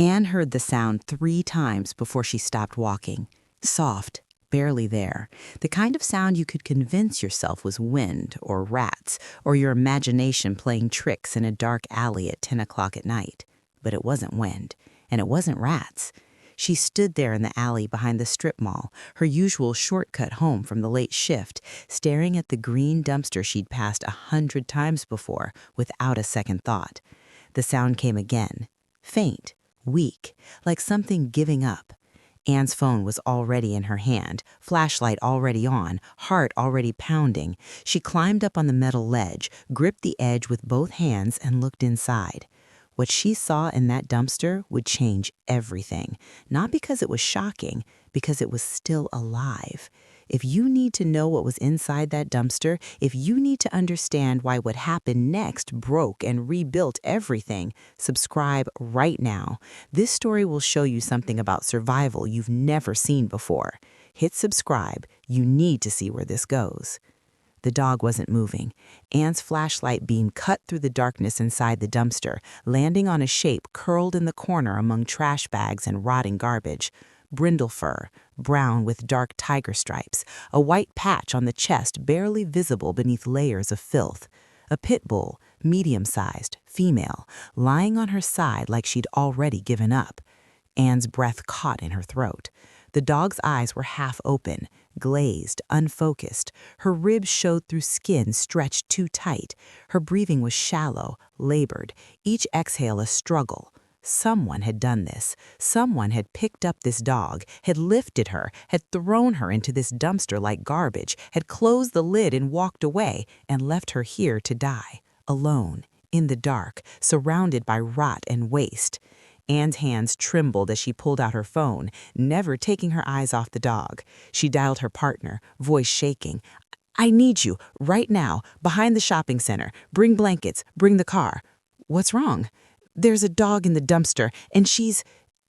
Anne heard the sound 3 times before she stopped walking. Soft, barely there. The kind of sound you could convince yourself was wind or rats or your imagination playing tricks in a dark alley at 10 o'clock at night. But it wasn't wind, and it wasn't rats. She stood there in the alley behind the strip mall, her usual shortcut home from the late shift, staring at the green dumpster she'd passed 100 times before without a second thought. The sound came again, faint, weak, like something giving up. Anne's phone was already in her hand, flashlight already on, heart already pounding. She climbed up on the metal ledge, gripped the edge with both hands, and looked inside. What she saw in that dumpster would change everything, not because it was shocking, because it was still alive. If you need to know what was inside that dumpster, if you need to understand why what happened next broke and rebuilt everything, subscribe right now. This story will show you something about survival you've never seen before. Hit subscribe. You need to see where this goes. The dog wasn't moving. Anne's flashlight beam cut through the darkness inside the dumpster, landing on a shape curled in the corner among trash bags and rotting garbage. Brindle fur, brown with dark tiger stripes, a white patch on the chest barely visible beneath layers of filth. A pit bull, medium-sized, female, lying on her side like she'd already given up. Anne's breath caught in her throat. The dog's eyes were half open, glazed, unfocused. Her ribs showed through skin stretched too tight. Her breathing was shallow, labored, each exhale a struggle. Someone had done this. Someone had picked up this dog, had lifted her, had thrown her into this dumpster like garbage, had closed the lid and walked away, and left her here to die, alone, in the dark, surrounded by rot and waste. Anne's hands trembled as she pulled out her phone, never taking her eyes off the dog. She dialed her partner, voice shaking. "I need you, right now, behind the shopping center. Bring blankets, bring the car." "What's wrong?" "There's a dog in the dumpster, and she's—"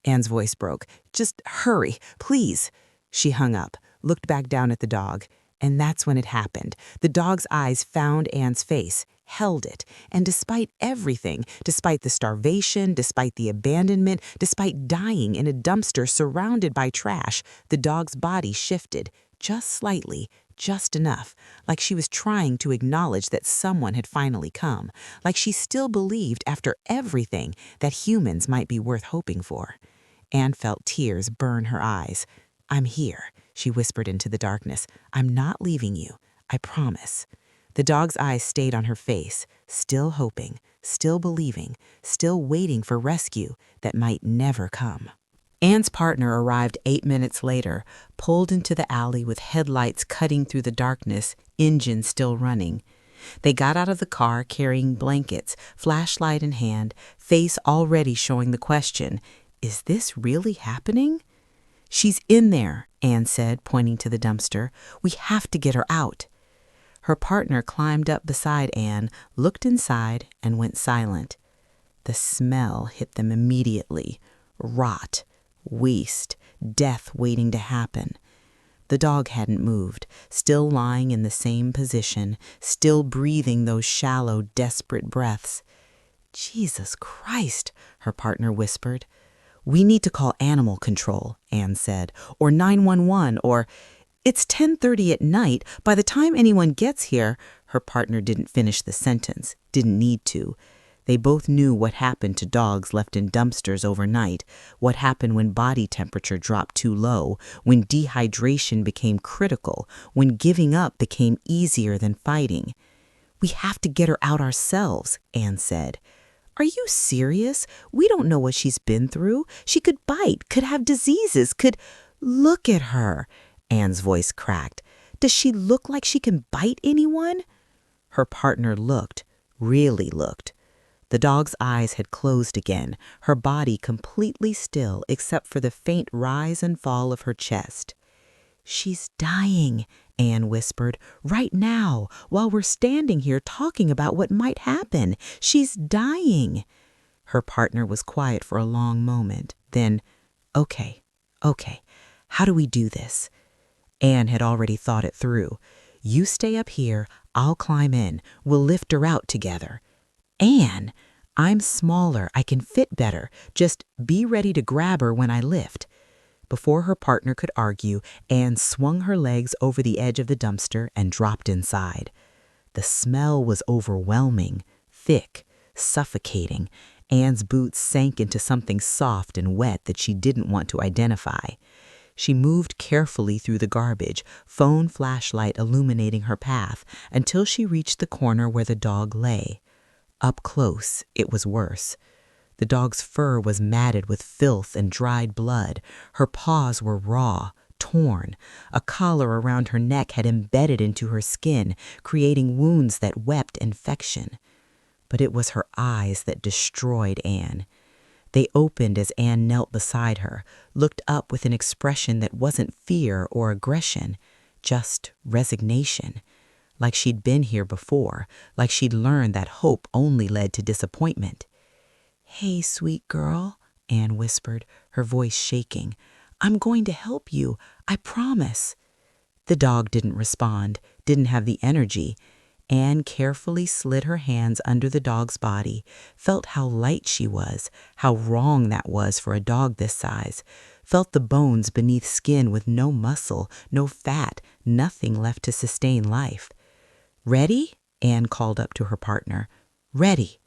Anne's voice broke. "Just hurry, please." She hung up, looked back down at the dog, and that's when it happened. The dog's eyes found Anne's face, held it, and despite everything, despite the starvation, despite the abandonment, despite dying in a dumpster surrounded by trash, the dog's body shifted, just slightly, just enough, like she was trying to acknowledge that someone had finally come, like she still believed after everything that humans might be worth hoping for. Anne felt tears burn her eyes. "I'm here," she whispered into the darkness. "I'm not leaving you. I promise." The dog's eyes stayed on her face, still hoping, still believing, still waiting for rescue that might never come. Anne's partner arrived 8 minutes later, pulled into the alley with headlights cutting through the darkness, engine still running. They got out of the car carrying blankets, flashlight in hand, face already showing the question, "Is this really happening?" "She's in there," Anne said, pointing to the dumpster. "We have to get her out." Her partner climbed up beside Anne, looked inside, and went silent. The smell hit them immediately. Rot, waste, death waiting to happen. The dog hadn't moved, still lying in the same position, still breathing those shallow, desperate breaths. "Jesus Christ," her partner whispered. "We need to call animal control," Anne said, "or 911, or—" "It's 10:30 at night. By the time anyone gets here—" Her partner didn't finish the sentence, didn't need to. They both knew what happened to dogs left in dumpsters overnight, what happened when body temperature dropped too low, when dehydration became critical, when giving up became easier than fighting. "We have to get her out ourselves," Anne said. "Are you serious? We don't know what she's been through. She could bite, could have diseases, could—" "Look at her," Anne's voice cracked. "Does she look like she can bite anyone?" Her partner looked, really looked. The dog's eyes had closed again, her body completely still except for the faint rise and fall of her chest. "She's dying," Anne whispered, "right now, while we're standing here talking about what might happen. She's dying." Her partner was quiet for a long moment. Then, okay, how do we do this?" Anne had already thought it through. "You stay up here, I'll climb in. We'll lift her out together." "Anne, I'm smaller, I can fit better. Just be ready to grab her when I lift." Before her partner could argue, Anne swung her legs over the edge of the dumpster and dropped inside. The smell was overwhelming, thick, suffocating. Anne's boots sank into something soft and wet that she didn't want to identify. She moved carefully through the garbage, phone flashlight illuminating her path, until she reached the corner where the dog lay. Up close, it was worse. The dog's fur was matted with filth and dried blood. Her paws were raw, torn. A collar around her neck had embedded into her skin, creating wounds that wept infection. But it was her eyes that destroyed Anne. They opened as Anne knelt beside her, looked up with an expression that wasn't fear or aggression, just resignation. Like she'd been here before, like she'd learned that hope only led to disappointment. "Hey, sweet girl," Anne whispered, her voice shaking. "I'm going to help you, I promise." The dog didn't respond, didn't have the energy. Anne carefully slid her hands under the dog's body, felt how light she was, how wrong that was for a dog this size, felt the bones beneath skin with no muscle, no fat, nothing left to sustain life. "Ready?" Anne called up to her partner. "Ready."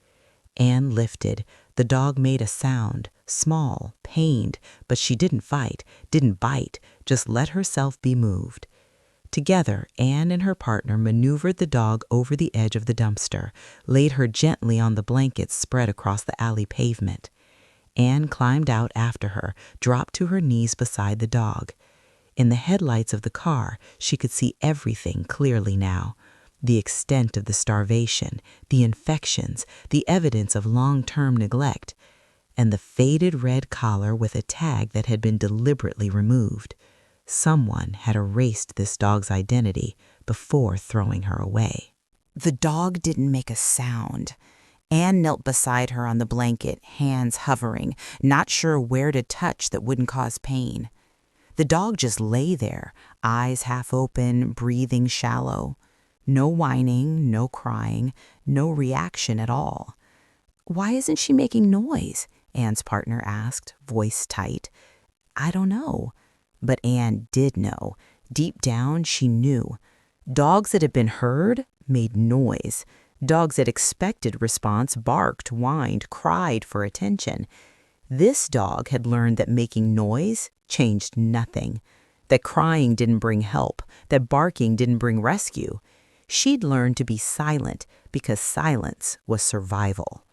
Anne lifted. The dog made a sound, small, pained, but she didn't fight, didn't bite, just let herself be moved. Together, Anne and her partner maneuvered the dog over the edge of the dumpster, laid her gently on the blankets spread across the alley pavement. Anne climbed out after her, dropped to her knees beside the dog. In the headlights of the car, she could see everything clearly now. The extent of the starvation, the infections, the evidence of long-term neglect, and the faded red collar with a tag that had been deliberately removed. Someone had erased this dog's identity before throwing her away. The dog didn't make a sound. Anne knelt beside her on the blanket, hands hovering, not sure where to touch that wouldn't cause pain. The dog just lay there, eyes half open, breathing shallow. No whining, no crying, no reaction at all. "Why isn't she making noise?" Anne's partner asked, voice tight. "I don't know." But Anne did know. Deep down, she knew. Dogs that had been heard made noise. Dogs that expected response barked, whined, cried for attention. This dog had learned that making noise changed nothing, that crying didn't bring help, that barking didn't bring rescue. She'd learned to be silent because silence was survival.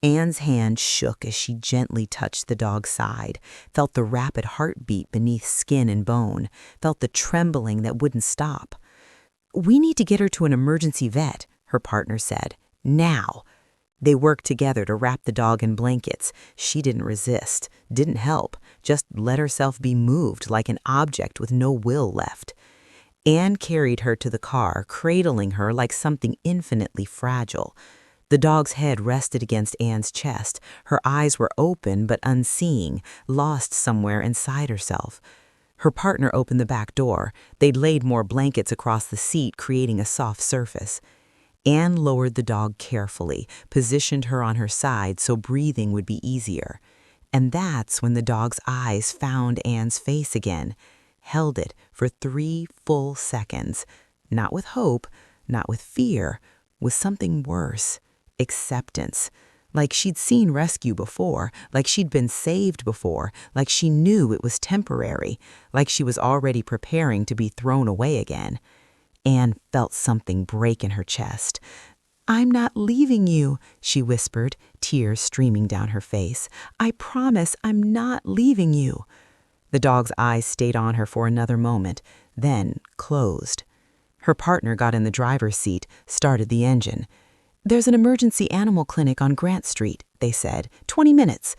Anne's hand shook as she gently touched the dog's side, felt the rapid heartbeat beneath skin and bone, felt the trembling that wouldn't stop. "We need to get her to an emergency vet," her partner said. "Now." They worked together to wrap the dog in blankets. She didn't resist, didn't help, just let herself be moved like an object with no will left. Anne carried her to the car, cradling her like something infinitely fragile. The dog's head rested against Anne's chest. Her eyes were open but unseeing, lost somewhere inside herself. Her partner opened the back door. They'd laid more blankets across the seat, creating a soft surface. Anne lowered the dog carefully, positioned her on her side so breathing would be easier. And that's when the dog's eyes found Anne's face again, held it for 3 full seconds. Not with hope, not with fear, with something worse. Acceptance. Like she'd seen rescue before, like she'd been saved before, like she knew it was temporary, like she was already preparing to be thrown away again. Anne felt something break in her chest. "I'm not leaving you," she whispered, tears streaming down her face. "I promise I'm not leaving you." The dog's eyes stayed on her for another moment, then closed. Her partner got in the driver's seat, started the engine. "There's an emergency animal clinic on Grant Street," they said. 20 minutes.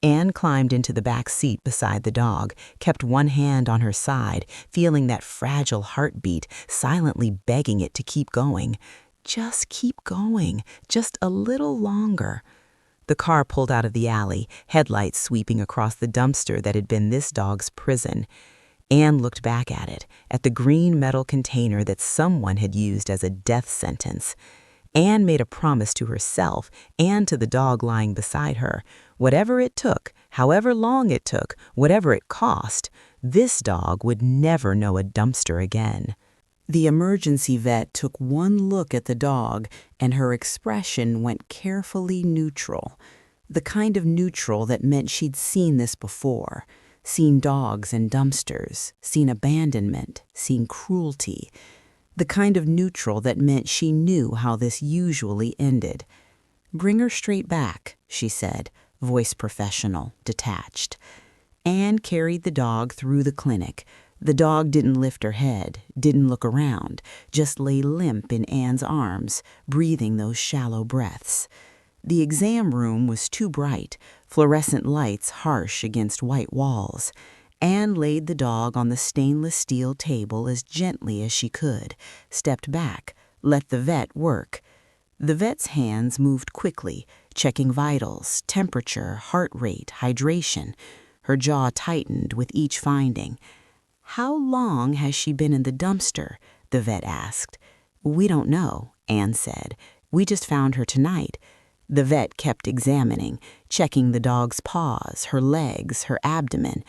Anne climbed into the back seat beside the dog, kept one hand on her side, feeling that fragile heartbeat, silently begging it to keep going. Just keep going, just a little longer. The car pulled out of the alley, headlights sweeping across the dumpster that had been this dog's prison. Anne looked back at it, at the green metal container that someone had used as a death sentence. Anne made a promise to herself and to the dog lying beside her. Whatever it took, however long it took, whatever it cost, this dog would never know a dumpster again. The emergency vet took one look at the dog, and her expression went carefully neutral. The kind of neutral that meant she'd seen this before. Seen dogs in dumpsters, seen abandonment, seen cruelty. The kind of neutral that meant she knew how this usually ended. "Bring her straight back," she said, voice professional, detached. Anne carried the dog through the clinic. The dog didn't lift her head, didn't look around, just lay limp in Anne's arms, breathing those shallow breaths. The exam room was too bright, fluorescent lights harsh against white walls. Anne laid the dog on the stainless steel table as gently as she could, stepped back, let the vet work. The vet's hands moved quickly, checking vitals, temperature, heart rate, hydration. Her jaw tightened with each finding. "How long has she been in the dumpster?" the vet asked. "We don't know," Anne said. "We just found her tonight." The vet kept examining, checking the dog's paws, her legs, her abdomen.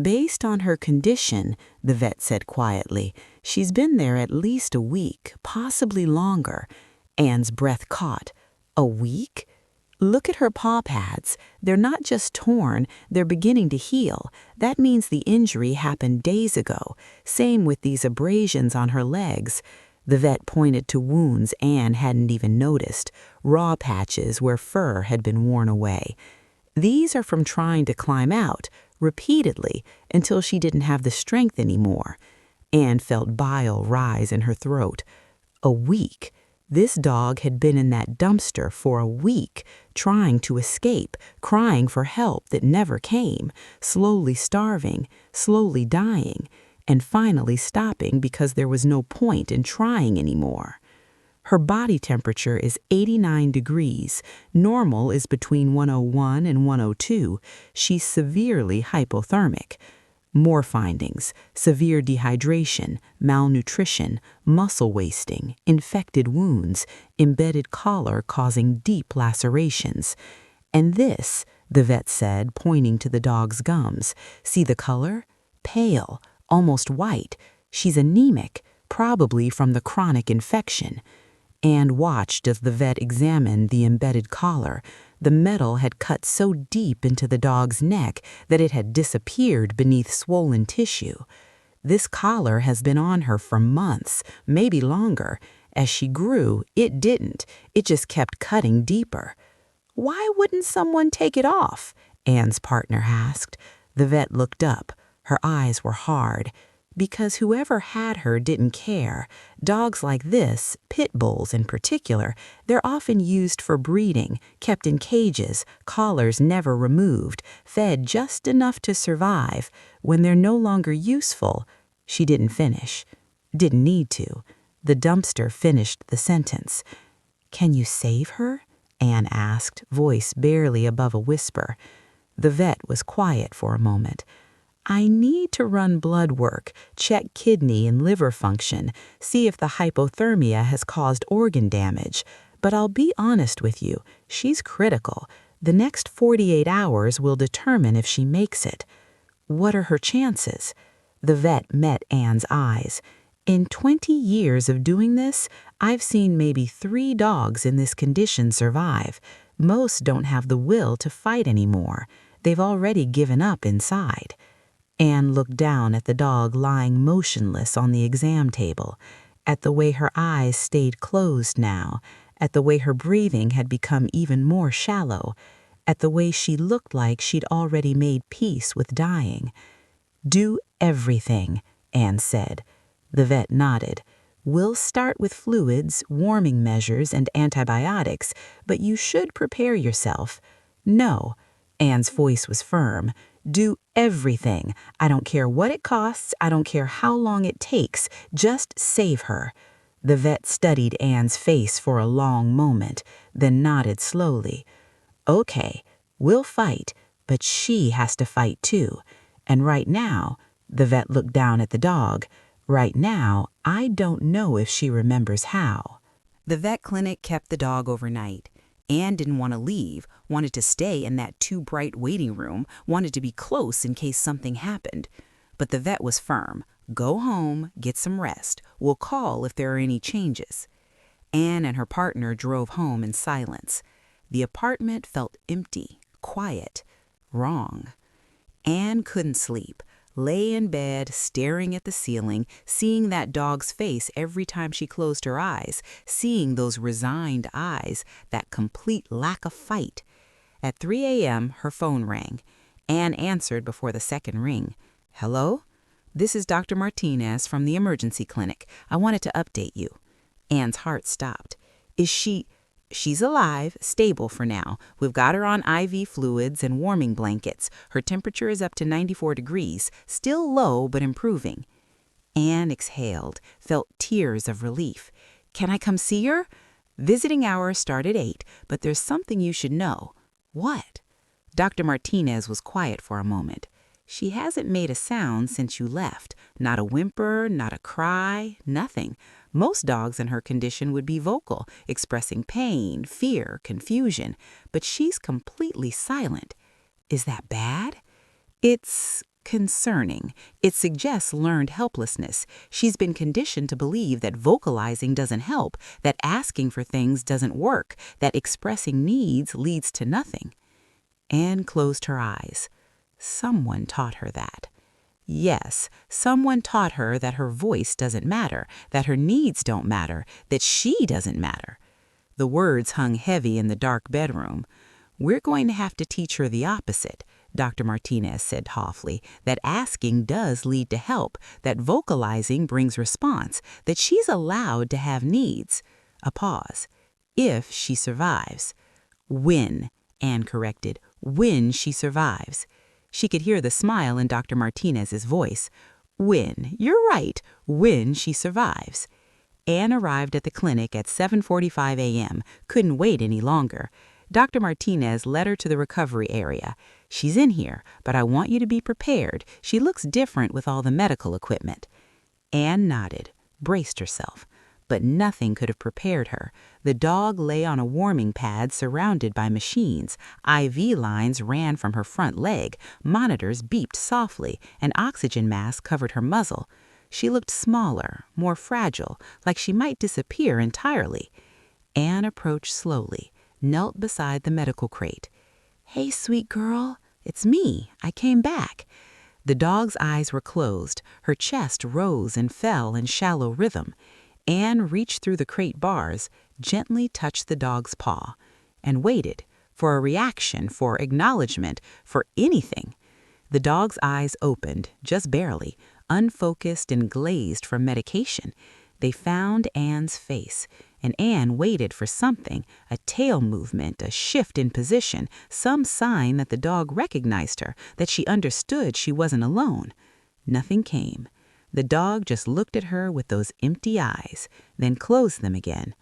"Based on her condition," the vet said quietly, "she's been there at least a week, possibly longer." Anne's breath caught. "A week? Look at her paw pads. They're not just torn, they're beginning to heal. That means the injury happened days ago. Same with these abrasions on her legs." The vet pointed to wounds Anne hadn't even noticed, raw patches where fur had been worn away. "These are from trying to climb out, repeatedly, until she didn't have the strength anymore." Anne felt bile rise in her throat. A week. This dog had been in that dumpster for a week, trying to escape, crying for help that never came, slowly starving, slowly dying, and finally stopping because there was no point in trying anymore. Her body temperature is 89 degrees. Normal is between 101 and 102. She's severely hypothermic. More findings: severe dehydration, malnutrition, muscle wasting, infected wounds, embedded collar causing deep lacerations. "And this," the vet said, pointing to the dog's gums. "See the color? Pale, almost white. She's anemic, probably from the chronic infection." Anne watched as the vet examined the embedded collar. The metal had cut so deep into the dog's neck that it had disappeared beneath swollen tissue. "This collar has been on her for months, maybe longer. As she grew, it didn't. It just kept cutting deeper." "Why wouldn't someone take it off?" Anne's partner asked. The vet looked up. Her eyes were hard. "Because whoever had her didn't care. Dogs like this, pit bulls in particular, they're often used for breeding, kept in cages, collars never removed, fed just enough to survive. When they're no longer useful—" She didn't finish. Didn't need to. The dumpster finished the sentence. "Can you save her?" Anne asked, voice barely above a whisper. The vet was quiet for a moment. "I need to run blood work, check kidney and liver function, see if the hypothermia has caused organ damage. But I'll be honest with you, she's critical. The next 48 hours will determine if she makes it." "What are her chances?" The vet met Anne's eyes. "In 20 years of doing this, I've seen maybe 3 dogs in this condition survive. Most don't have the will to fight anymore. They've already given up inside." Anne looked down at the dog lying motionless on the exam table, at the way her eyes stayed closed now, at the way her breathing had become even more shallow, at the way she looked like she'd already made peace with dying. "Do everything," Anne said. The vet nodded. "We'll start with fluids, warming measures, and antibiotics, but you should prepare yourself." "No," Anne's voice was firm. "Do everything. I don't care what it costs. I don't care how long it takes. Just save her." The vet studied Anne's face for a long moment, then nodded slowly. "Okay, we'll fight, but she has to fight too. And right now," the vet looked down at the dog, "right now, I don't know if she remembers how." The vet clinic kept the dog overnight. Anne didn't want to leave, wanted to stay in that too-bright waiting room, wanted to be close in case something happened. But the vet was firm. Go home, get some rest. We'll call if there are any changes. Anne and her partner drove home in silence. The apartment felt empty, quiet, wrong. Anne couldn't sleep, lay in bed, staring at the ceiling, seeing that dog's face every time she closed her eyes, seeing those resigned eyes, that complete lack of fight. At 3 a.m., her phone rang. Anne answered before the second ring. Hello? This is Dr. Martinez from the emergency clinic. I wanted to update you. Anne's heart stopped. Is she... She's alive, stable for now. We've got her on IV fluids and warming blankets. Her temperature is up to 94 degrees, still low but improving. Anne exhaled, felt tears of relief. Can I come see her? Visiting hours start at 8, but there's something you should know. What? Dr. Martinez was quiet for a moment. She hasn't made a sound since you left. Not a whimper, not a cry, nothing. Most dogs in her condition would be vocal, expressing pain, fear, confusion, but she's completely silent. Is that bad? It's concerning. It suggests learned helplessness. She's been conditioned to believe that vocalizing doesn't help, that asking for things doesn't work, that expressing needs leads to nothing. Anne closed her eyes. Someone taught her that. Yes, someone taught her that her voice doesn't matter, that her needs don't matter, that she doesn't matter. The words hung heavy in the dark bedroom. We're going to have to teach her the opposite, Dr. Martinez said softly, that asking does lead to help, that vocalizing brings response, that she's allowed to have needs. A pause. If she survives. When, Anne corrected, when she survives. She could hear the smile in Dr. Martinez's voice. When, you're right, when she survives. Anne arrived at the clinic at 7:45 a.m., couldn't wait any longer. Dr. Martinez led her to the recovery area. She's in here, but I want you to be prepared. She looks different with all the medical equipment. Anne nodded, braced herself. But nothing could have prepared her. The dog lay on a warming pad surrounded by machines. IV lines ran from her front leg. Monitors beeped softly. An oxygen mask covered her muzzle. She looked smaller, more fragile, like she might disappear entirely. Anne approached slowly, knelt beside the medical crate. Hey, sweet girl, it's me. I came back. The dog's eyes were closed. Her chest rose and fell in shallow rhythm. Anne reached through the crate bars, gently touched the dog's paw, and waited for a reaction, for acknowledgement, for anything. The dog's eyes opened, just barely, unfocused and glazed from medication. They found Anne's face, and Anne waited for something, a tail movement, a shift in position, some sign that the dog recognized her, that she understood she wasn't alone. Nothing came. The dog just looked at her with those empty eyes, then closed them again.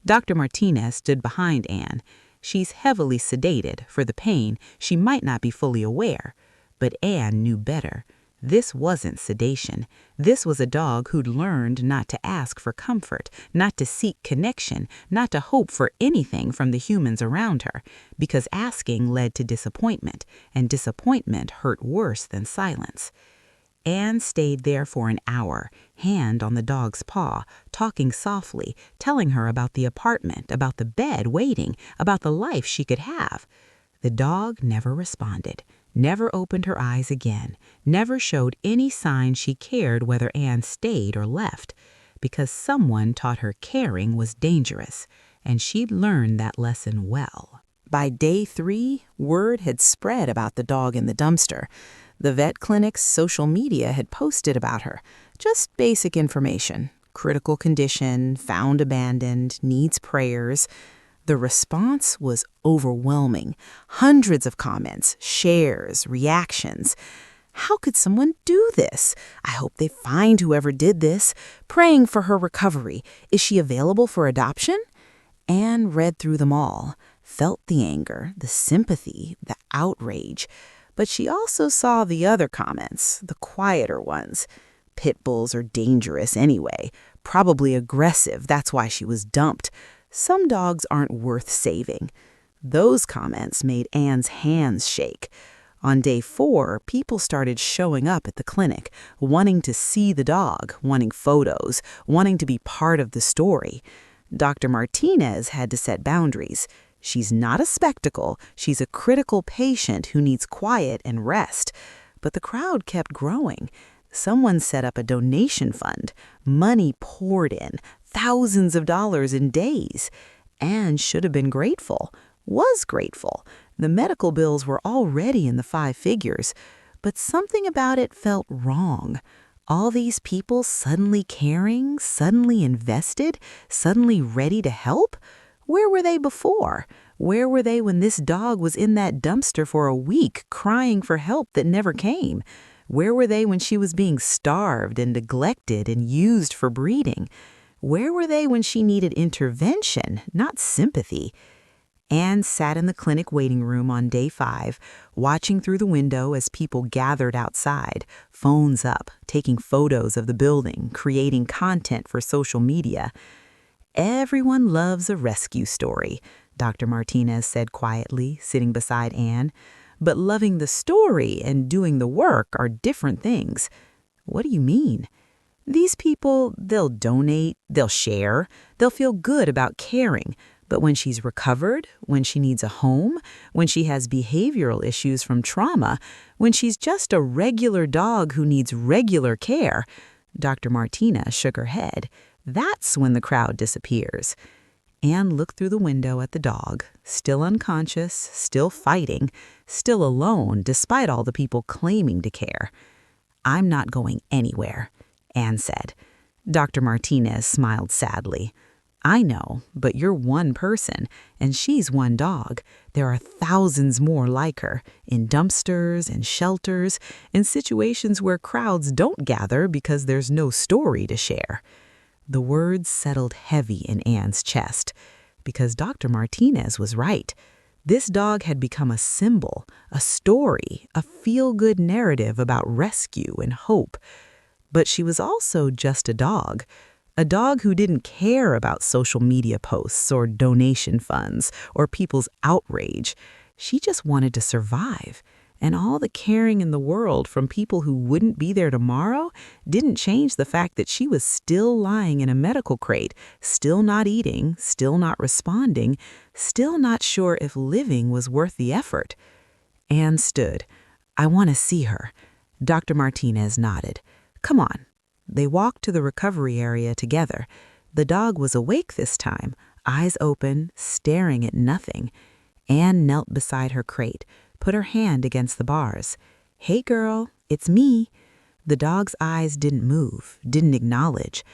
Dr. Martinez stood behind Anne. She's heavily sedated. For the pain, she might not be fully aware. But Anne knew better. This wasn't sedation. This was a dog who'd learned not to ask for comfort, not to seek connection, not to hope for anything from the humans around her, because asking led to disappointment, and disappointment hurt worse than silence. Anne stayed there for an hour, hand on the dog's paw, talking softly, telling her about the apartment, about the bed waiting, about the life she could have. The dog never responded, never opened her eyes again, never showed any sign she cared whether Anne stayed or left, because someone taught her caring was dangerous, and she'd learned that lesson well. By day 3, word had spread about the dog in the dumpster. The vet clinic's social media had posted about her. Just basic information. Critical condition, found abandoned, needs prayers. The response was overwhelming. Hundreds of comments, shares, reactions. How could someone do this? I hope they find whoever did this. Praying for her recovery. Is she available for adoption? Anne read through them all, felt the anger, the sympathy, the outrage. But she also saw the other comments, the quieter ones. Pit bulls are dangerous anyway. Probably aggressive, that's why she was dumped. Some dogs aren't worth saving. Those comments made Anne's hands shake. On day 4, people started showing up at the clinic, wanting to see the dog, wanting photos, wanting to be part of the story. Dr. Martinez had to set boundaries. She's not a spectacle, she's a critical patient who needs quiet and rest. But the crowd kept growing. Someone set up a donation fund. Money poured in, thousands of dollars in days. Anne should have been grateful, was grateful. The medical bills were already in the 5 figures, but something about it felt wrong. All these people suddenly caring, suddenly invested, suddenly ready to help? Where were they before? Where were they when this dog was in that dumpster for a week, crying for help that never came? Where were they when she was being starved and neglected and used for breeding? Where were they when she needed intervention, not sympathy? Anne sat in the clinic waiting room on day 5, watching through the window as people gathered outside, phones up, taking photos of the building, creating content for social media. "Everyone loves a rescue story," Dr. Martinez said quietly, sitting beside Anne. "But loving the story and doing the work are different things." "What do you mean?" "These people, they'll donate, they'll share, they'll feel good about caring. But when she's recovered, when she needs a home, when she has behavioral issues from trauma, when she's just a regular dog who needs regular care," Dr. Martinez shook her head. "That's when the crowd disappears." Anne looked through the window at the dog, still unconscious, still fighting, still alone despite all the people claiming to care. "I'm not going anywhere," Anne said. Dr. Martinez smiled sadly. "I know, but you're one person, and she's one dog. There are thousands more like her, in dumpsters and shelters, in situations where crowds don't gather because there's no story to share." The words settled heavy in Anne's chest, because Dr. Martinez was right. This dog had become a symbol, a story, a feel-good narrative about rescue and hope. But she was also just a dog who didn't care about social media posts or donation funds or people's outrage. She just wanted to survive. And all the caring in the world from people who wouldn't be there tomorrow didn't change the fact that she was still lying in a medical crate, still not eating, still not responding, still not sure if living was worth the effort. Anne stood. "I want to see her." Dr. Martinez nodded. "Come on." They walked to the recovery area together. The dog was awake this time, eyes open, staring at nothing. Anne knelt beside her crate, put her hand against the bars. "Hey, girl, it's me." The dog's eyes didn't move, didn't acknowledge.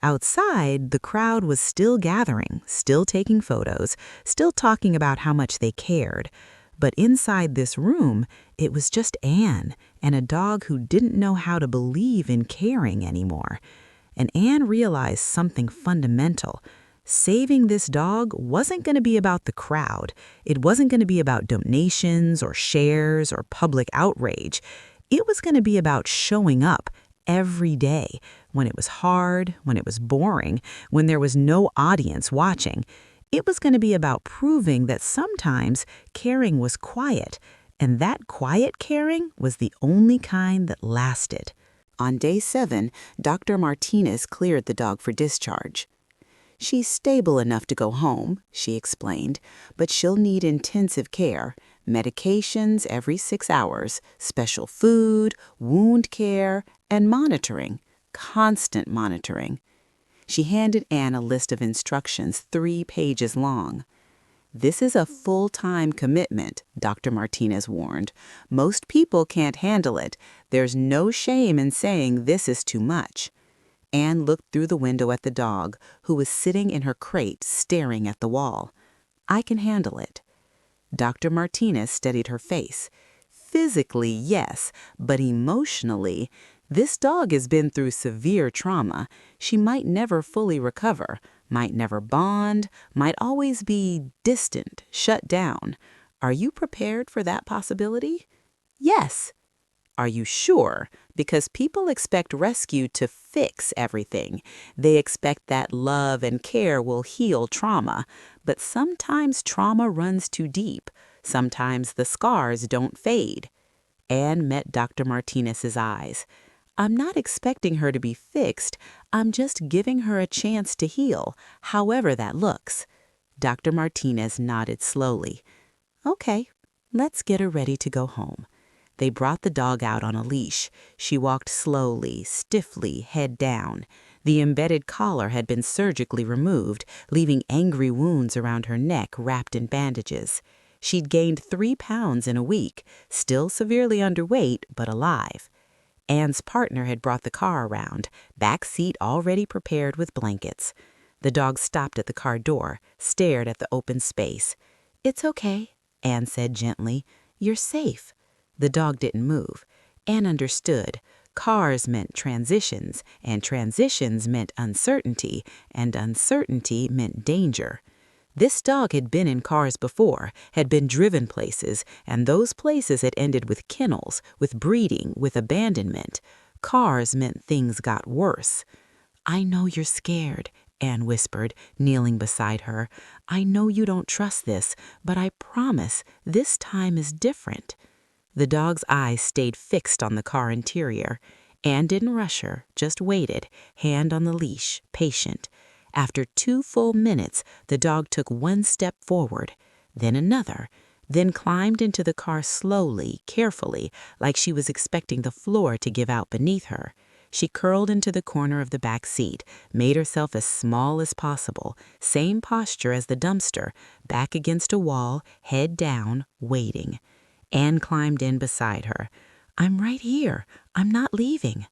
Outside, the crowd was still gathering, still taking photos, still talking about how much they cared. But inside this room, it was just Anne and a dog who didn't know how to believe in caring anymore. And Anne realized something fundamental. Saving this dog wasn't going to be about the crowd. It wasn't going to be about donations or shares or public outrage. It was going to be about showing up every day, when it was hard, when it was boring, when there was no audience watching. It was going to be about proving that sometimes caring was quiet, and that quiet caring was the only kind that lasted. On day 7, Dr. Martinez cleared the dog for discharge. "She's stable enough to go home," she explained, "but she'll need intensive care, medications every 6 hours, special food, wound care, and monitoring, constant monitoring." She handed Anne a list of instructions 3 pages long. "This is a full-time commitment," Dr. Martinez warned. "Most people can't handle it. There's no shame in saying this is too much." Anne looked through the window at the dog, who was sitting in her crate staring at the wall. "I can handle it." Dr. Martinez steadied her face. "Physically, yes, but emotionally, this dog has been through severe trauma. She might never fully recover, might never bond, might always be distant, shut down. Are you prepared for that possibility?" "Yes." "Are you sure?" because people expect rescue to fix everything. They expect that love and care will heal trauma, but sometimes trauma runs too deep. Sometimes the scars don't fade. Anne met Dr. Martinez's eyes. I'm not expecting her to be fixed. I'm just giving her a chance to heal, however that looks. Dr. Martinez nodded slowly. Okay, let's get her ready to go home. They brought the dog out on a leash. She walked slowly, stiffly, head down. The embedded collar had been surgically removed, leaving angry wounds around her neck wrapped in bandages. She'd gained 3 pounds in a week, still severely underweight, but alive. Anne's partner had brought the car around, back seat already prepared with blankets. The dog stopped at the car door, stared at the open space. It's okay, Anne said gently. You're safe. The dog didn't move. Anne understood. Cars meant transitions, and transitions meant uncertainty, and uncertainty meant danger. This dog had been in cars before, had been driven places, and those places had ended with kennels, with breeding, with abandonment. Cars meant things got worse. I know you're scared, Anne whispered, kneeling beside her. I know you don't trust this, but I promise this time is different. The dog's eyes stayed fixed on the car interior. Anne didn't rush her, just waited, hand on the leash, patient. After 2 full minutes, the dog took 1 step forward, then another, then climbed into the car slowly, carefully, like she was expecting the floor to give out beneath her. She curled into the corner of the back seat, made herself as small as possible, same posture as the dumpster, back against a wall, head down, waiting. Anne climbed in beside her. I'm right here. I'm not leaving.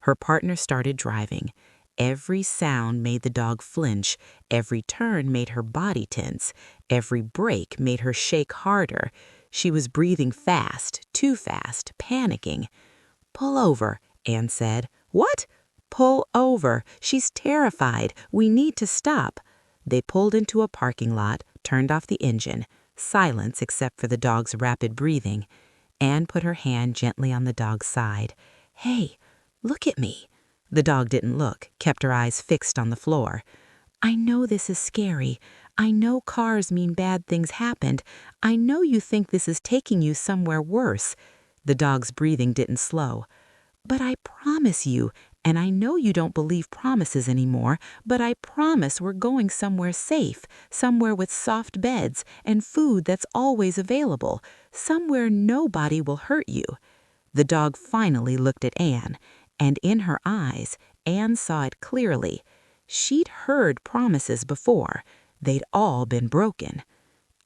Her partner started driving. Every sound made the dog flinch. Every turn made her body tense. Every brake made her shake harder. She was breathing fast, too fast, panicking. Pull over, Anne said. What? Pull over. She's terrified. We need to stop. They pulled into a parking lot, turned off the engine. Silence except for the dog's rapid breathing. Anne put her hand gently on the dog's side. Hey, look at me. The dog didn't look, kept her eyes fixed on the floor. I know this is scary. I know cars mean bad things happened. I know you think this is taking you somewhere worse. The dog's breathing didn't slow. But I promise you, and I know you don't believe promises anymore, but I promise we're going somewhere safe, somewhere with soft beds and food that's always available, somewhere nobody will hurt you. The dog finally looked at Anne, and in her eyes, Anne saw it clearly. She'd heard promises before. They'd all been broken.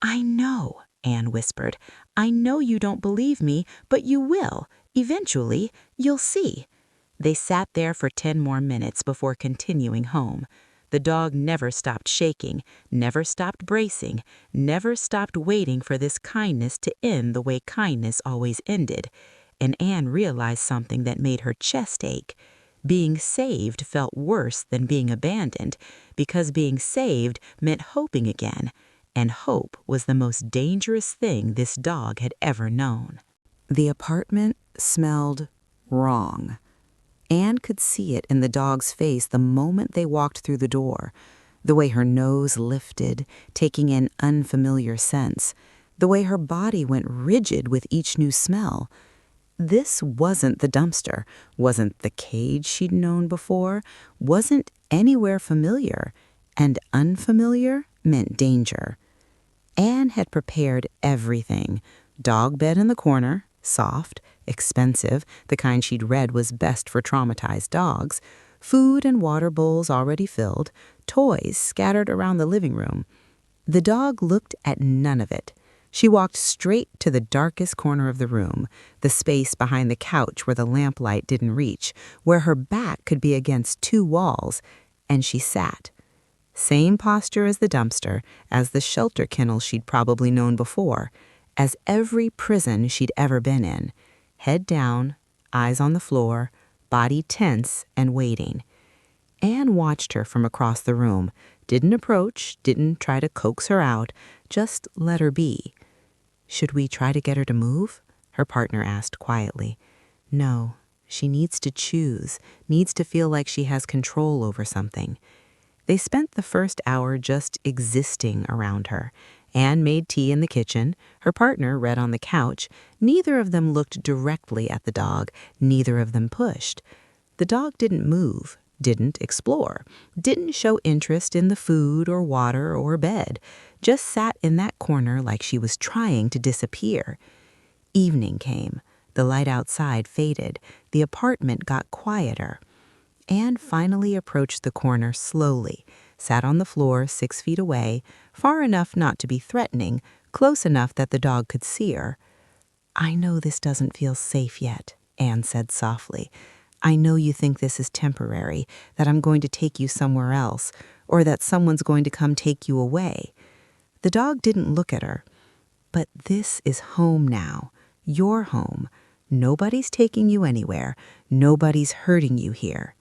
I know, Anne whispered. I know you don't believe me, but you will. Eventually, you'll see. They sat there for 10 more minutes before continuing home. The dog never stopped shaking, never stopped bracing, never stopped waiting for this kindness to end the way kindness always ended. And Anne realized something that made her chest ache. Being saved felt worse than being abandoned, because being saved meant hoping again, and hope was the most dangerous thing this dog had ever known. The apartment smelled wrong. Anne could see it in the dog's face the moment they walked through the door. The way her nose lifted, taking in unfamiliar scents. The way her body went rigid with each new smell. This wasn't the dumpster, wasn't the cage she'd known before, wasn't anywhere familiar, and unfamiliar meant danger. Anne had prepared everything. Dog bed in the corner, soft, expensive, the kind she'd read was best for traumatized dogs, food and water bowls already filled, toys scattered around the living room. The dog looked at none of it. She walked straight to the darkest corner of the room, the space behind the couch where the lamplight didn't reach, where her back could be against 2 walls, and she sat. Same posture as the dumpster, as the shelter kennel she'd probably known before, as every prison she'd ever been in. Head down, eyes on the floor, body tense and waiting. Anne watched her from across the room, didn't approach, didn't try to coax her out, just let her be. Should we try to get her to move? Her partner asked quietly. No, She needs to choose, needs to feel like she has control over something. They spent the first hour just existing around her. Anne made tea in the kitchen. Her partner read on the couch. Neither of them looked directly at the dog. Neither of them pushed. The dog didn't move, didn't explore, didn't show interest in the food or water or bed, just sat in that corner like she was trying to disappear. Evening came. The light outside faded. The apartment got quieter. Anne finally approached the corner slowly, sat on the floor 6 feet away, far enough not to be threatening, close enough that the dog could see her. "I know this doesn't feel safe yet," Anne said softly. "I know you think this is temporary, that I'm going to take you somewhere else, or that someone's going to come take you away." The dog didn't look at her. "But this is home now, your home. Nobody's taking you anywhere. Nobody's hurting you here."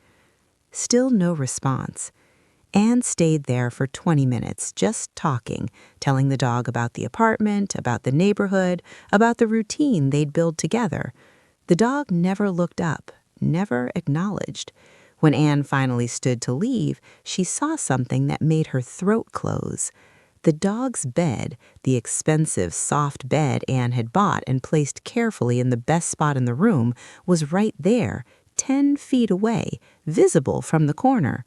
Still no response. Anne stayed there for 20 minutes, just talking, telling the dog about the apartment, about the neighborhood, about the routine they'd built together. The dog never looked up, never acknowledged. When Anne finally stood to leave, she saw something that made her throat close. The dog's bed, the expensive, soft bed Anne had bought and placed carefully in the best spot in the room, was right there, 10 feet away, visible from the corner.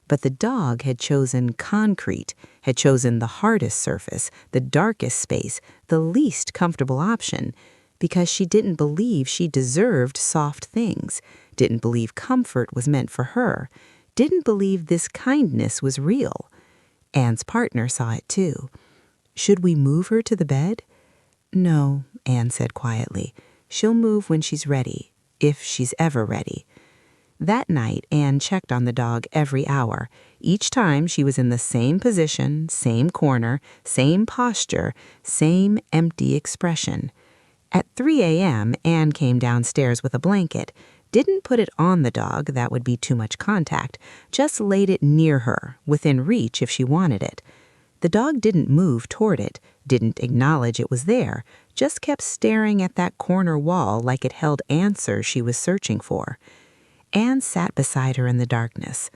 But the dog had chosen concrete, had chosen the hardest surface, the darkest space, the least comfortable option, because she didn't believe she deserved soft things, didn't believe comfort was meant for her, didn't believe this kindness was real. Anne's partner saw it too. "Should we move her to the bed?" "No," Anne said quietly. "She'll move when she's ready, if she's ever ready." That night, Anne checked on the dog every hour. Each time she was in the same position, same corner, same posture, same empty expression. At 3 a.m., Anne came downstairs with a blanket. Didn't put it on the dog, that would be too much contact. Just laid it near her, within reach if she wanted it. The dog didn't move toward it, didn't acknowledge it was there, just kept staring at that corner wall like it held answers she was searching for. Anne sat beside her in the darkness.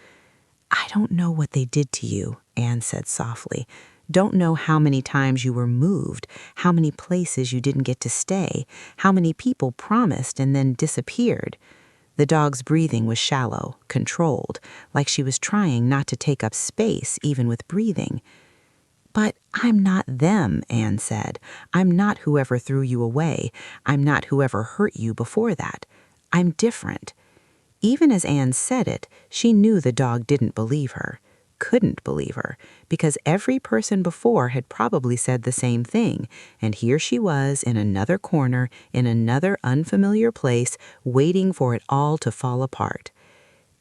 "I don't know what they did to you," Anne said softly. "Don't know how many times you were moved, how many places you didn't get to stay, how many people promised and then disappeared." The dog's breathing was shallow, controlled, like she was trying not to take up space even with breathing. "But I'm not them," Anne said. "I'm not whoever threw you away. I'm not whoever hurt you before that. I'm different." Even as Anne said it, she knew the dog didn't believe her, couldn't believe her, because every person before had probably said the same thing, and here she was in another corner, in another unfamiliar place, waiting for it all to fall apart.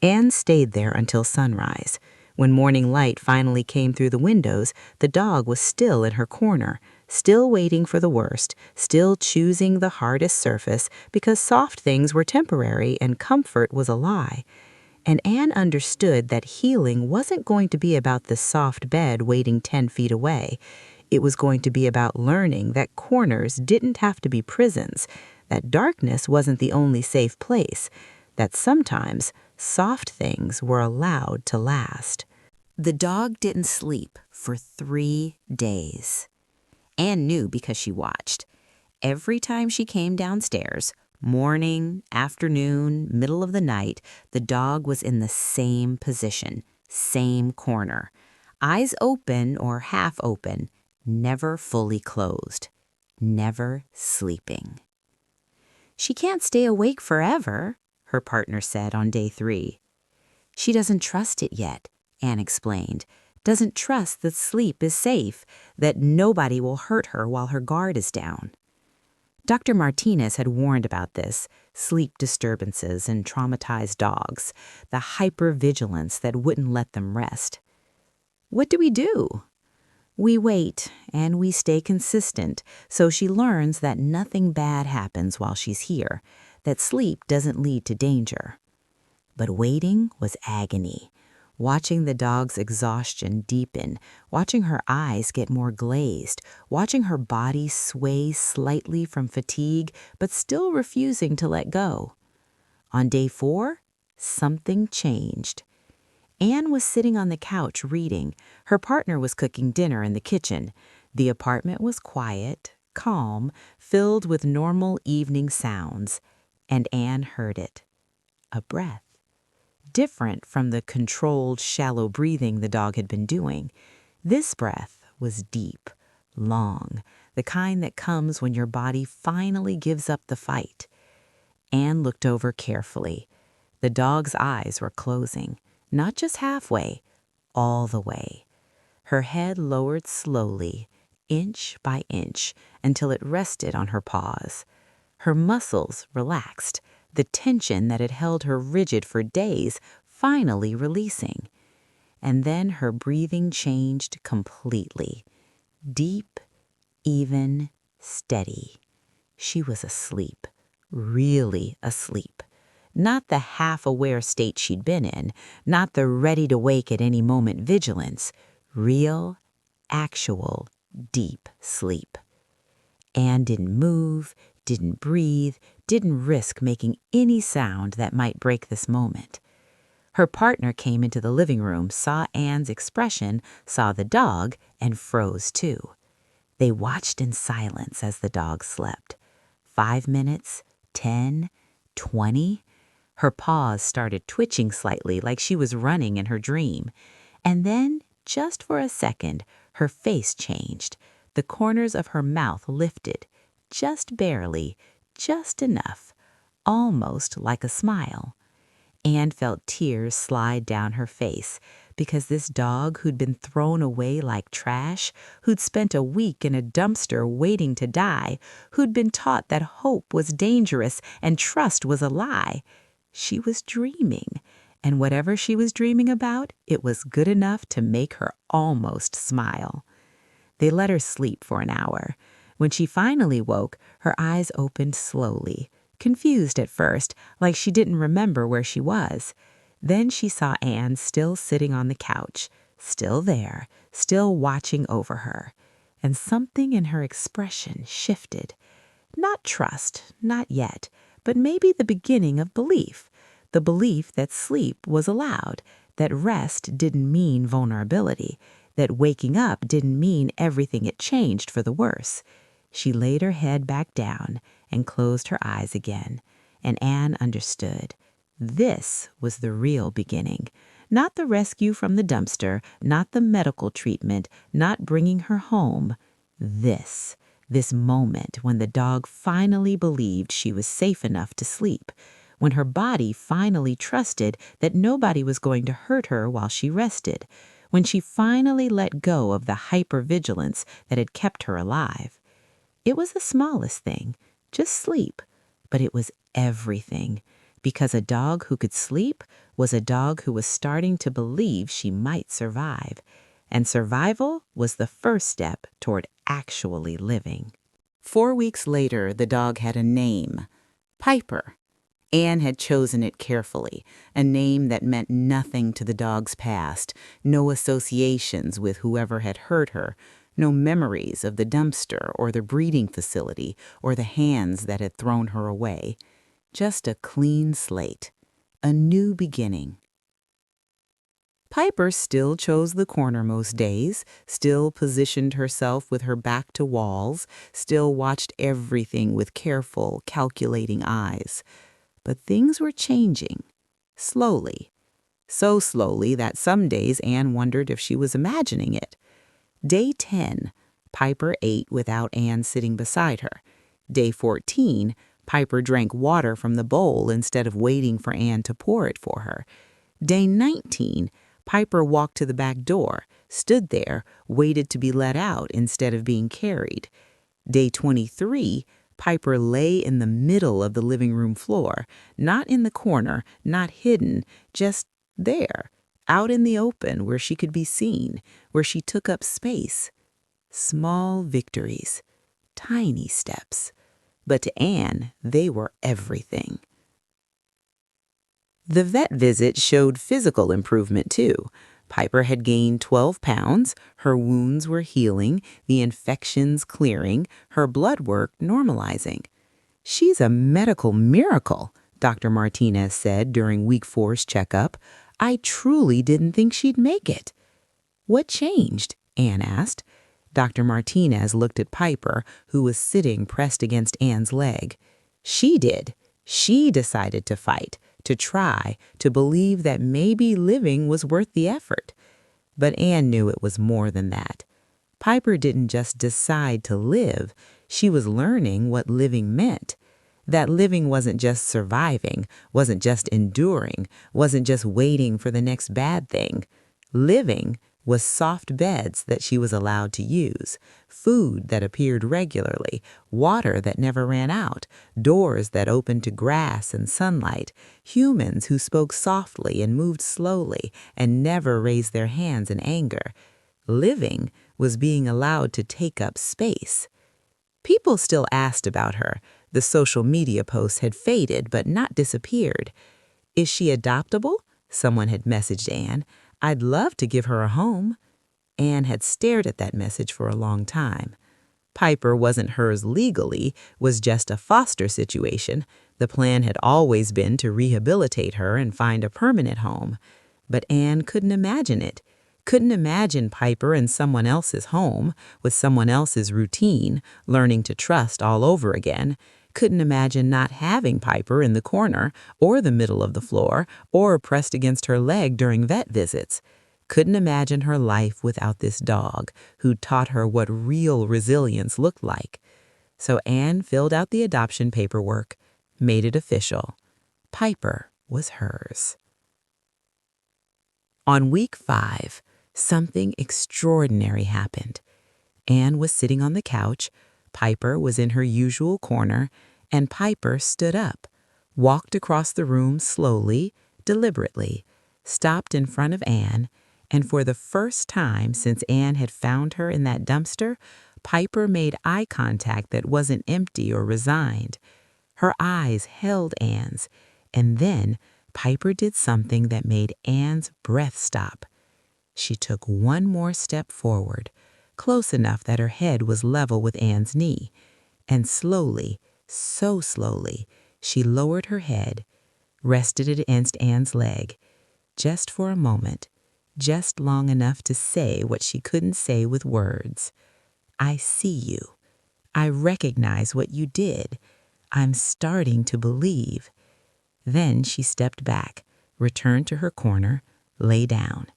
Anne stayed there until sunrise. When morning light finally came through the windows, the dog was still in her corner, still waiting for the worst, still choosing the hardest surface because soft things were temporary and comfort was a lie. And Anne understood that healing wasn't going to be about the soft bed waiting 10 feet away. It was going to be about learning that corners didn't have to be prisons, that darkness wasn't the only safe place, that sometimes soft things were allowed to last. The dog didn't sleep for 3 days. Anne knew because she watched. Every time she came downstairs, morning, afternoon, middle of the night, the dog was in the same position, same corner. Eyes open or half open, never fully closed, never sleeping. "She can't stay awake forever," her partner said on day 3. "She doesn't trust it yet," Anne explained. "Doesn't trust that sleep is safe, that nobody will hurt her while her guard is down." Dr. Martinez had warned about this, sleep disturbances in traumatized dogs, the hypervigilance that wouldn't let them rest. What do? We wait, and we stay consistent, so she learns that nothing bad happens while she's here, that sleep doesn't lead to danger. But waiting was agony. Watching the dog's exhaustion deepen, watching her eyes get more glazed, watching her body sway slightly from fatigue, but still refusing to let go. On day 4, something changed. Anne was sitting on the couch reading. Her partner was cooking dinner in the kitchen. The apartment was quiet, calm, filled with normal evening sounds. And Anne heard it. A breath. Different from the controlled, shallow breathing the dog had been doing. This breath was deep, long, the kind that comes when your body finally gives up the fight. Anne looked over carefully. The dog's eyes were closing, not just halfway, all the way. Her head lowered slowly, inch by inch, until it rested on her paws. Her muscles relaxed, the tension that had held her rigid for days finally releasing. And then her breathing changed completely. Deep, even, steady. She was asleep, really asleep. Not the half-aware state she'd been in, not the ready-to-wake at any moment vigilance. Real, actual, deep sleep. Anne didn't move, didn't breathe, didn't risk making any sound that might break this moment. Her partner came into the living room, saw Anne's expression, saw the dog, and froze too. They watched in silence as the dog slept. 5 minutes, 10, 20. Her paws started twitching slightly like she was running in her dream. And then, just for a second, her face changed. The corners of her mouth lifted, just barely, just enough, almost like a smile. Anne felt tears slide down her face because this dog who'd been thrown away like trash, who'd spent a week in a dumpster waiting to die, who'd been taught that hope was dangerous and trust was a lie, she was dreaming. And whatever she was dreaming about, it was good enough to make her almost smile. They let her sleep for an hour. When she finally woke, her eyes opened slowly, confused at first, like she didn't remember where she was. Then she saw Anne still sitting on the couch, still there, still watching over her. And something in her expression shifted. Not trust, not yet, but maybe the beginning of belief. The belief that sleep was allowed, that rest didn't mean vulnerability, that waking up didn't mean everything had changed for the worse. She laid her head back down and closed her eyes again, and Anne understood. This was the real beginning. Not the rescue from the dumpster, not the medical treatment, not bringing her home. This moment when the dog finally believed she was safe enough to sleep, when her body finally trusted that nobody was going to hurt her while she rested, when she finally let go of the hypervigilance that had kept her alive. It was the smallest thing, just sleep, but it was everything, because a dog who could sleep was a dog who was starting to believe she might survive, and survival was the first step toward actually living. 4 weeks later, the dog had a name, Piper. Anne had chosen it carefully, a name that meant nothing to the dog's past, no associations with whoever had hurt her, no memories of the dumpster or the breeding facility or the hands that had thrown her away. Just a clean slate, a new beginning. Piper still chose the corner most days, still positioned herself with her back to walls, still watched everything with careful, calculating eyes. But things were changing, slowly. So slowly that some days Anne wondered if she was imagining it. Day 10, Piper ate without Anne sitting beside her. Day 14, Piper drank water from the bowl instead of waiting for Anne to pour it for her. Day 19, Piper walked to the back door, stood there, waited to be let out instead of being carried. Day 23, Piper lay in the middle of the living room floor, not in the corner, not hidden, just there, out in the open where she could be seen, where she took up space. Small victories, tiny steps. But to Anne, they were everything. The vet visit showed physical improvement, too. Piper had gained 12 pounds, her wounds were healing, the infections clearing, her blood work normalizing. "She's a medical miracle," Dr. Martinez said during week four's checkup. I truly didn't think she'd make it. What changed? Anne asked. Dr. Martinez looked at Piper, who was sitting pressed against Anne's leg. She did. She decided to fight, to try, to believe that maybe living was worth the effort. But Anne knew it was more than that. Piper didn't just decide to live. She was learning what living meant. That living wasn't just surviving, wasn't just enduring, wasn't just waiting for the next bad thing. Living was soft beds that she was allowed to use, food that appeared regularly, water that never ran out, doors that opened to grass and sunlight, humans who spoke softly and moved slowly and never raised their hands in anger. Living was being allowed to take up space. People still asked about her. The social media posts had faded but not disappeared. Is she adoptable? Someone had messaged Anne. I'd love to give her a home. Anne had stared at that message for a long time. Piper wasn't hers legally, was just a foster situation. The plan had always been to rehabilitate her and find a permanent home. But Anne couldn't imagine it. Couldn't imagine Piper in someone else's home, with someone else's routine, learning to trust all over again. Couldn't imagine not having Piper in the corner or the middle of the floor or pressed against her leg during vet visits. Couldn't imagine her life without this dog who taught her what real resilience looked like. So Anne filled out the adoption paperwork, made it official. Piper was hers. On week 5, something extraordinary happened. Anne was sitting on the couch, Piper was in her usual corner, and Piper stood up, walked across the room slowly, deliberately, stopped in front of Anne, and for the first time since Anne had found her in that dumpster, Piper made eye contact that wasn't empty or resigned. Her eyes held Anne's, and then Piper did something that made Anne's breath stop. She took one more step forward, close enough that her head was level with Anne's knee, and slowly, so slowly, she lowered her head, rested it against Anne's leg, just for a moment, just long enough to say what she couldn't say with words. I see you. I recognize what you did. I'm starting to believe. Then she stepped back, returned to her corner, lay down.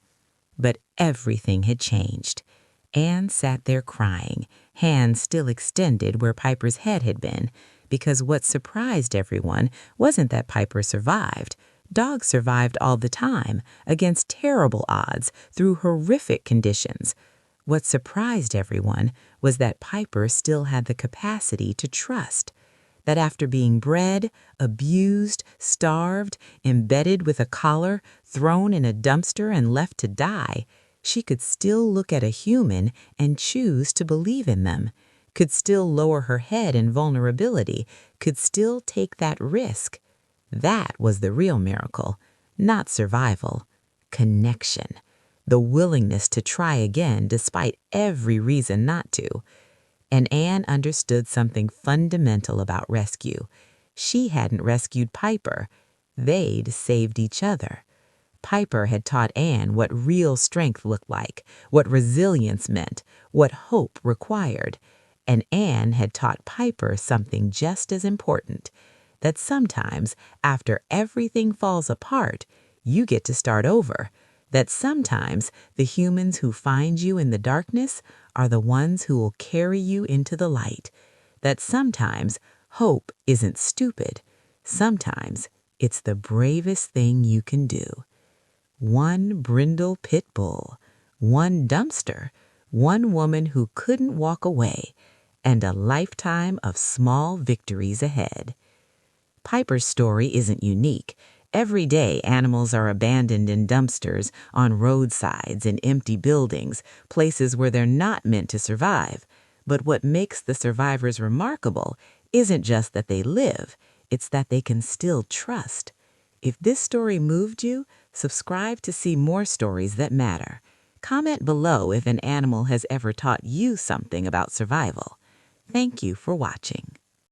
But everything had changed. Anne sat there crying, hands still extended where Piper's head had been, because what surprised everyone wasn't that Piper survived. Dogs survived all the time, against terrible odds, through horrific conditions. What surprised everyone was that Piper still had the capacity to trust. That after being bred, abused, starved, embedded with a collar, thrown in a dumpster and left to die, she could still look at a human and choose to believe in them, could still lower her head in vulnerability, could still take that risk. That was the real miracle, not survival. Connection. The willingness to try again despite every reason not to. And Anne understood something fundamental about rescue. She hadn't rescued Piper. They'd saved each other. Piper had taught Anne what real strength looked like, what resilience meant, what hope required. And Anne had taught Piper something just as important, that sometimes, after everything falls apart, you get to start over. That sometimes the humans who find you in the darkness are the ones who will carry you into the light. That sometimes hope isn't stupid. Sometimes it's the bravest thing you can do. One brindle pit bull, one dumpster, one woman who couldn't walk away, and a lifetime of small victories ahead. Piper's story isn't unique. Every day, animals are abandoned in dumpsters, on roadsides, in empty buildings, places where they're not meant to survive. But what makes the survivors remarkable isn't just that they live, it's that they can still trust. If this story moved you, subscribe to see more stories that matter. Comment below if an animal has ever taught you something about survival. Thank you for watching.